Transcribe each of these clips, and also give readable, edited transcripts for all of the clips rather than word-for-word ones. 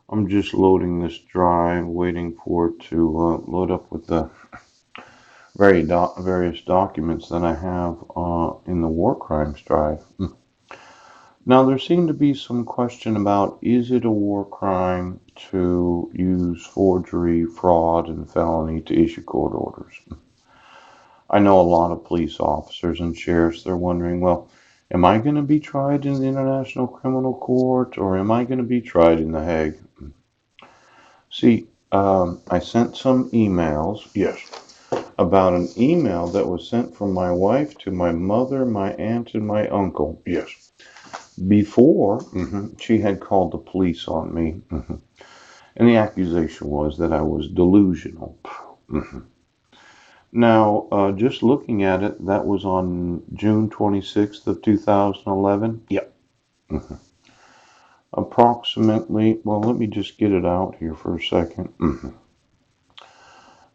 I'm just loading this drive, waiting for it to load up with the various documents that I have in the war crimes drive. Now, there seemed to be some question about is it a war crime to use forgery, fraud, and felony to issue court orders? I know a lot of police officers and sheriffs, they're wondering, well, am I going to be tried in the International Criminal Court or am I going to be tried in The Hague? See, I sent some emails, yes, about an email that was sent from my wife to my mother, my aunt, and my uncle, yes, before she had called the police on me. And the accusation was that I was delusional. Mhm. Now, just looking at it, that was on June 26th of 2011. Yep. Mhm. Approximately, well, let me just get it out here for a second.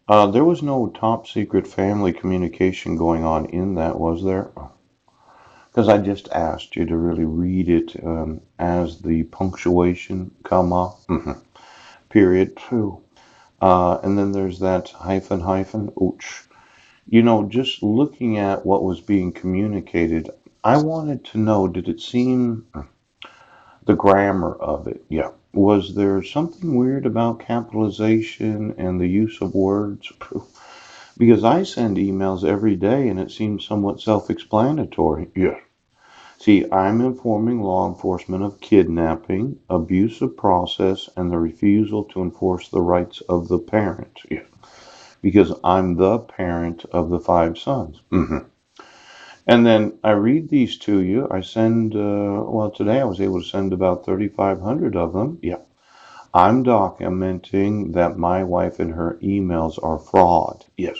There was no top secret family communication going on in that, was there? Because I just asked you to really read it as the punctuation, comma, period, two. And then there's that hyphen, hyphen, ouch. Just looking at what was being communicated, I wanted to know, did it seem the grammar of it? Yeah. Was there something weird about capitalization and the use of words? Because I send emails every day and it seems somewhat self-explanatory. Yeah. See, I'm informing law enforcement of kidnapping, abuse of process, and the refusal to enforce the rights of the parent. Yeah. Because I'm the parent of the five sons. And then I read these to you. I send, well, today I was able to send about 3,500 of them. Yeah. I'm documenting that my wife and her emails are fraud. Yes.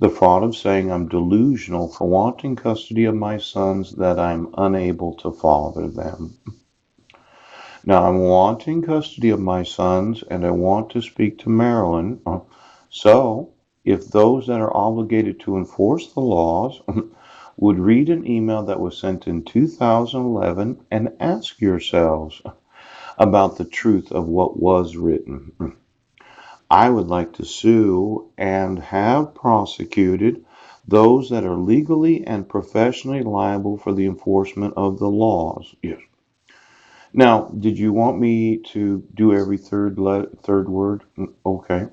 The fraud of saying I'm delusional for wanting custody of my sons, that I'm unable to father them. Now I'm wanting custody of my sons and I want to speak to Marilyn. So if those that are obligated to enforce the laws would read an email that was sent in 2011 and ask yourselves about the truth of what was written. I would like to sue and have prosecuted those that are legally and professionally liable for the enforcement of the laws. Yes. Now, did you want me to do every third word? Okay.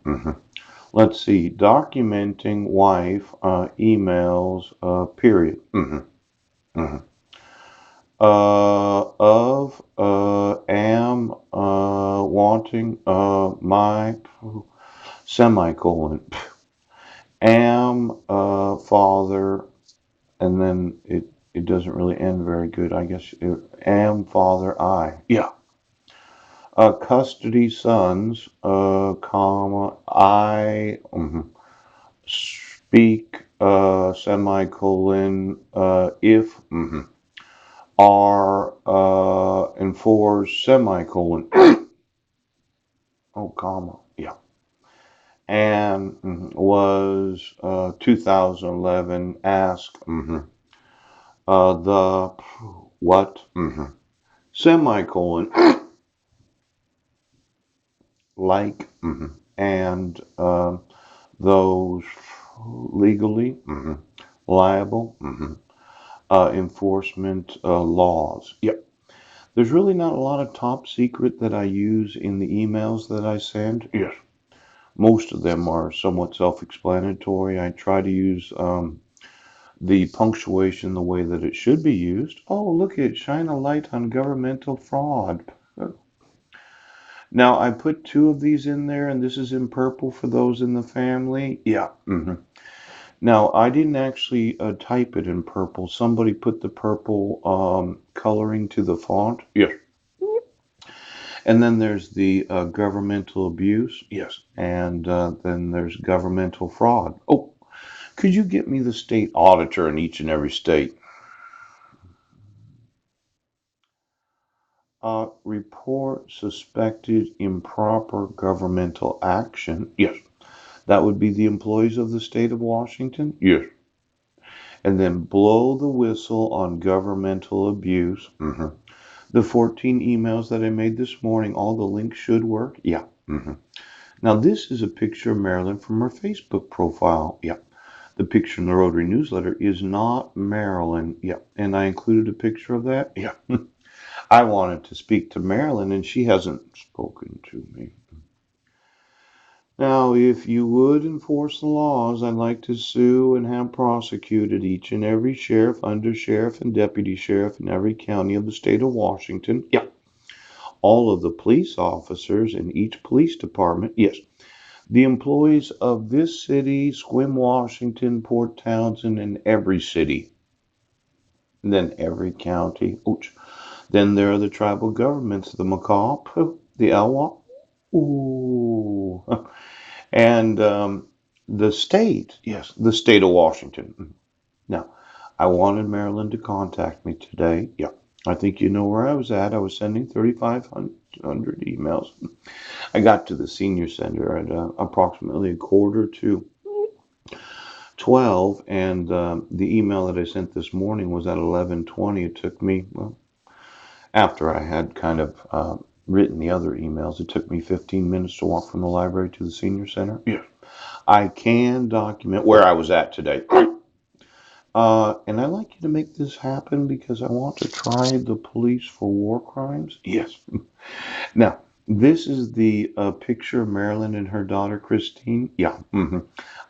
Let's see. Documenting wife emails. Period. hmm of am wanting my semicolon am father, and then it doesn't really end very good. I guess am father I. Yeah. Custody sons, comma, I speak, semicolon, if are enforced, semicolon, oh, comma, yeah. And was 2011, ask, the what, semicolon, like, and those legally liable enforcement laws. Yep. There's really not a lot of top secret that I use in the emails that I send. Yes. Most of them are somewhat self-explanatory. I try to use the punctuation the way that it should be used. Oh, look at shine a light on governmental fraud. Now, I put two of these in there, and this is in purple for those in the family. Yeah. Now, I didn't actually type it in purple. Somebody put the purple coloring to the font. Yes. And then there's the governmental abuse. Yes. And then there's governmental fraud. Oh, could you get me the state auditor in each and every state? Report suspected improper governmental action. Yes. That would be the employees of the state of Washington. Yes. And then blow the whistle on governmental abuse. The 14 emails that I made this morning, all the links should work. Yeah. Now, this is a picture of Marilyn from her Facebook profile. Yeah. The picture in the Rotary newsletter is not Marilyn. Yeah. And I included a picture of that. Yeah. I wanted to speak to Marilyn, and she hasn't spoken to me. Now, if you would enforce the laws, I'd like to sue and have prosecuted each and every sheriff, undersheriff, and deputy sheriff in every county of the state of Washington. Yeah. All of the police officers in each police department. Yes. The employees of this city, Sequim, Washington, Port Townsend, and every city. And then every county. Ouch. Then there are the tribal governments, the Macomb, the Elwha, ooh, and the state, yes, the state of Washington. Now, I wanted Marilyn to contact me today. Yeah, I think you know where I was at. I was sending 3,500 emails. I got to the senior center at approximately 11:45, and the email that I sent this morning was at 11:20. It took me, well, after I had kind of written the other emails, it took me 15 minutes to walk from the library to the senior center. Yeah. I can document where I was at today. And I'd like you to make this happen because I want to try the police for war crimes. Yes. Now, this is the picture of Marilyn and her daughter Christine. Yeah.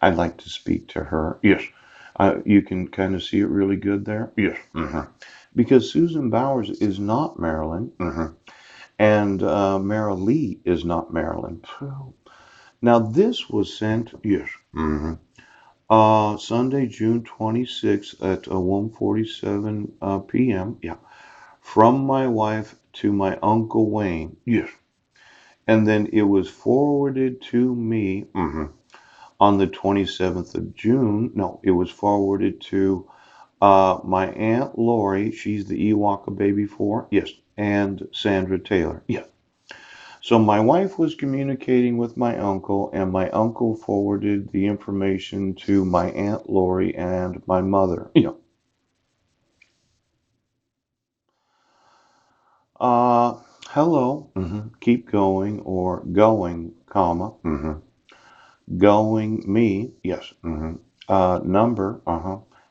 I'd like to speak to her. Yes. You can kind of see it really good there. Yes. Because Susan Bowers is not Marilyn. And Mara Lee is not Marilyn. Now, this was sent, yes. Sunday, June 26th at 1:47 p.m. Yeah. From my wife to my Uncle Wayne. Yes. And then it was forwarded to me on the 27th of June. No, it was forwarded to my Aunt Lori. She's the Ewaka baby for. Yes. And Sandra Taylor. Yeah. So my wife was communicating with my uncle, and my uncle forwarded the information to my Aunt Lori and my mother. Uh, hello, keep going, or going, comma, going, me, yes, number,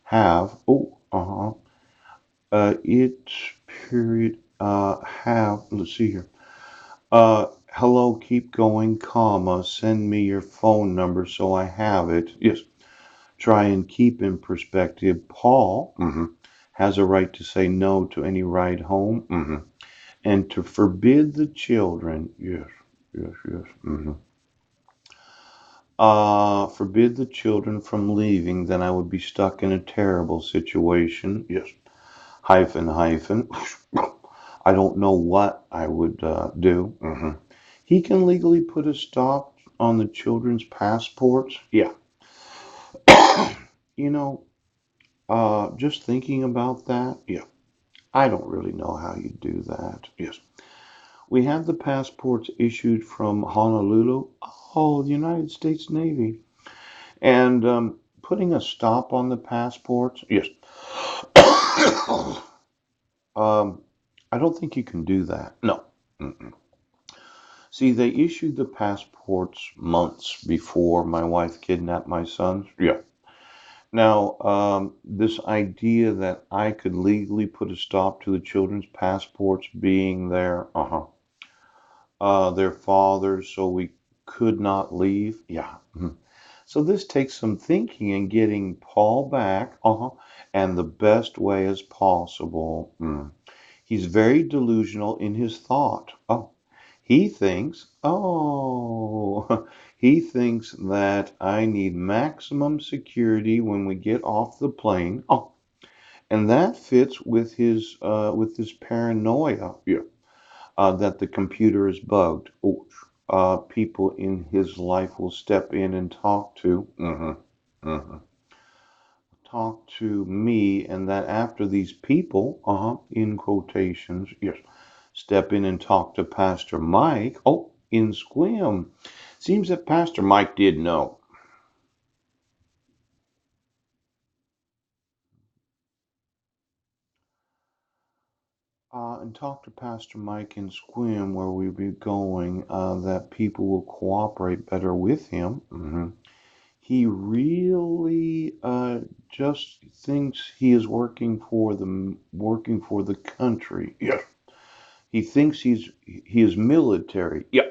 have, oh, it, period, have, let's see here. Hello, keep going, comma, send me your phone number so I have it. Yes. Try and keep in perspective. Paul has a right to say no to any ride home and to forbid the children. Yes, yes, yes. Forbid the children from leaving, then I would be stuck in a terrible situation. Yes. Hyphen, hyphen. I don't know what I would do. He can legally put a stop on the children's passports. Yeah. You know, just thinking about that, yeah, I don't really know how you do that. Yes. We had the passports issued from Honolulu, oh, the United States Navy, and putting a stop on the passports, yes. um, I don't think you can do that. No. See, they issued the passports months before my wife kidnapped my sons. Yeah. Now, this idea that I could legally put a stop to the children's passports being their fathers, so we could not leave. Yeah. So this takes some thinking and getting Paul back, and the best way as possible. He's very delusional in his thought. He thinks, he thinks that I need maximum security when we get off the plane. And that fits with his paranoia. Yeah. That the computer is bugged. People in his life will step in and talk to me, and that after these people, in quotations, yes, step in and talk to Pastor Mike. In Squim. Seems that Pastor Mike did know. and talk to Pastor Mike in Squim where we be going, that people will cooperate better with him. He really just thinks he is working for the country. Yes. He thinks he is military. Yeah.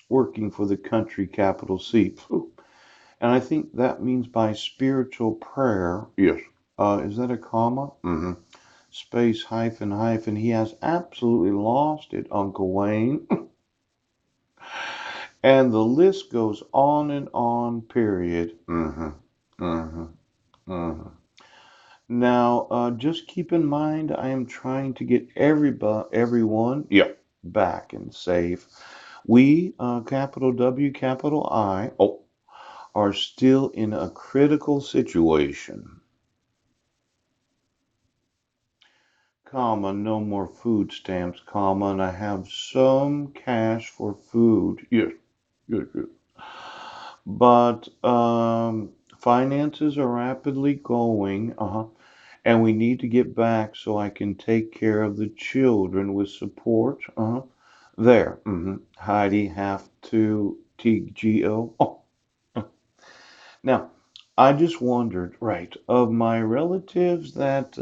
Working for the country, capital C. And I think that means by spiritual prayer. Yes. Is that a comma? Space hyphen hyphen. He has absolutely lost it, Uncle Wayne. And the list goes on and on, period. Mm-hmm. Now, just keep in mind, I am trying to get everyone, back and safe. We, capital W, capital I, are still in a critical situation. Comma, no more food stamps, comma, and I have some cash for food. Yes, good, good. But finances are rapidly going, and we need to get back so I can take care of the children with support. There. Heidi have to TGO. Now, I just wondered, right, of my relatives that